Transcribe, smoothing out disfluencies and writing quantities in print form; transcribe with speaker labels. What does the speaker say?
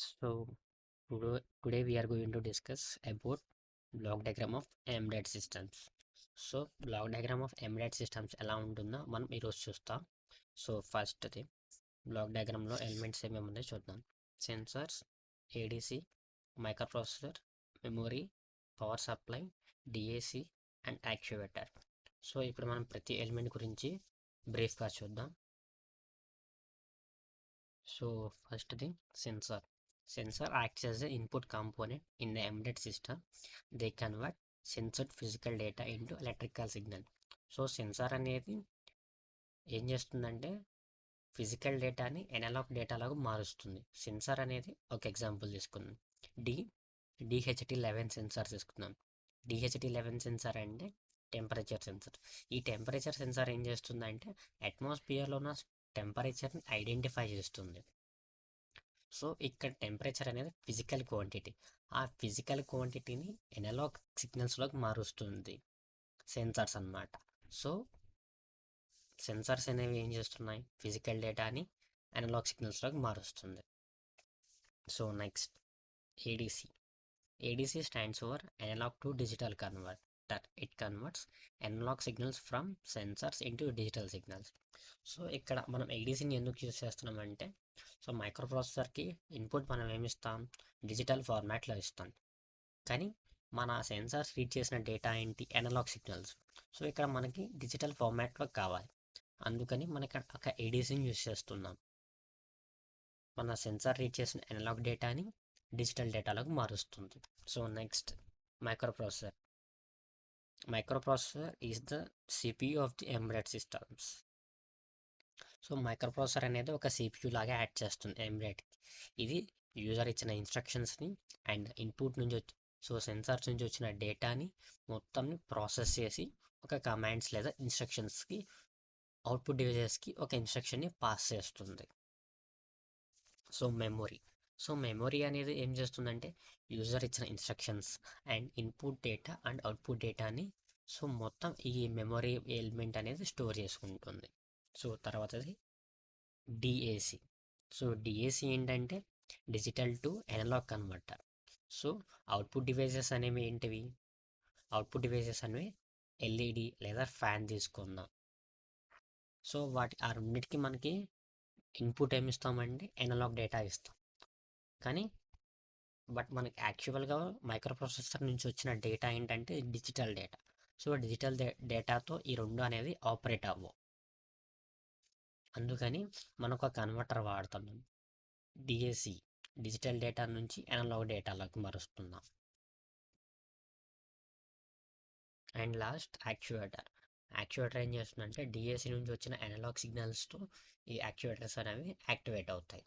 Speaker 1: So today we are going to discuss about block diagram of embedded systems. So block diagram of embedded systems ఎలా ఉంటుందో మనం ఈరోజు చూస్తాం. So ఫస్ట్ది black డయాగ్రామ్లో elements ఏమేమి ఉన్నాయో చూద్దాం. Sensors, ADC, microprocessor, memory, power supply, DAC and actuator. So ఇప్పుడు మనం ప్రతి ఎలిమెంట్ గురించి బ్రీఫ్గా చూద్దాం. సో ఫస్ట్ది censor. Sensor acts as an input component in the embedded system. They convert sensored physical data into electrical signal. So sensor అనేది ఏం చేస్తుందంటే ఫిజికల్ డేటాని ఎనలాగ్ డేటాలాగా మారుస్తుంది. సెన్సార్ అనేది ఒక ఎగ్జాంపుల్ తీసుకుందాం. DHT11 సెన్సార్ తీసుకుందాం. DHT11 సెన్సార్ అంటే టెంపరేచర్ సెన్సార్. ఈ టెంపరేచర్ సెన్సార్ ఏం చేస్తుందంటే అట్మాస్ఫియర్లో ఉన్న టెంపరేచర్ని ఐడెంటిఫై చేస్తుంది. సో ఇక్కడ టెంపరేచర్ అనేది ఫిజికల్ క్వాంటిటీ. ఆ ఫిజికల్ క్వాంటిటీని ఎనలాగ్ సిగ్నల్స్లోకి మారుస్తుంది సెన్సార్స్ అన్నమాట. సో సెన్సార్స్ అనేవి ఏం చేస్తున్నాయి, ఫిజికల్ డేటాని అనలాగ్ సిగ్నల్స్లోకి మారుస్తుంది. So next ADC. ADC stands for analogue to digital converter. It converts analogue signals from sensors into digital signals. So ఇక్కడ మనం ఏడీసీని ఎందుకు యూజ్ చేస్తున్నామంటే, సో మైక్రోప్రాసెసర్కి ఇన్పుట్ మనం ఏమిస్తాం, డిజిటల్ ఫార్మాట్లో ఇస్తాం. కానీ మన సెన్సార్స్ రీడ్ చేసిన డేటా ఏంటి, అనలాగ్ సిగ్నల్స్. సో ఇక్కడ మనకి డిజిటల్ ఫార్మాట్లో కావాలి. అందుకని మనకి ఒక ఏడీసీని యూజ్ చేస్తున్నాం. మన సెన్సార్ రీడ్ చేసిన అనలాగ్ డేటాని డిజిటల్ డేటాలోకి మారుస్తుంది. So next microprocessor. Microprocessor is the CPU of the embedded systems. So microprocessor అనేది ఒక సిపియు లాగా యాడ్ చేస్తుంది ఎంబెడెడ్కి. ఇది యూజర్ ఇచ్చిన ఇన్స్ట్రక్షన్స్ని అండ్ ఇన్పుట్ నుంచి సో సెన్సార్స్ నుంచి వచ్చిన డేటాని మొత్తం ప్రాసెస్ చేసి ఒక కమాండ్స్ లేదా ఇన్స్ట్రక్షన్స్కి, అవుట్పుట్ డివైజెస్కి ఒక ఇన్స్ట్రక్షన్ని పాస్ చేస్తుంది. సో మెమొరీ అనేది ఏం చేస్తుందంటే యూజర్ ఇచ్చిన instructions and input data and output డేటాని సో మొత్తం ఈ మెమొరీ ఎలిమెంట్ అనేది స్టోర్ చేసుకుంటుంది. సో తర్వాతది డిఏసి. సో డిఏసి ఏంటంటే digital to analogue converter. So output devices అనేవి ఏంటివి, అవుట్పుట్ డివైజెస్ అనేవి ఎల్ఈడి లేదా ఫ్యాన్ తీసుకుందాం. సో ఆ రెండింటికి మనకి ఇన్పుట్ ఏమి ఇస్తామంటే అనలాగ్ డేటా ఇస్తాం. కానీ మనకి యాక్చువల్గా మైక్రోప్రాసెసర్ నుంచి వచ్చిన డేటా ఏంటంటే డిజిటల్ డేటా. సో డిజిటల్ డేటాతో ఈ రెండు అనేది ఆపరేట్ అవ్వవు. అందుకని మనకు ఒక కన్వర్టర్ వాడుతున్నాం. డిఏసి డిజిటల్ డేటా నుంచి అనలాగ్ డేటాలోకి మారుస్తున్నాం. And last actuator. యాక్చువేటర్ ఏం చేస్తుందంటే డిఏసి నుంచి వచ్చిన అనలాగ్ సిగ్నల్స్తో ఈ యాక్చువేటర్స్ అనేవి యాక్టివేట్ అవుతాయి.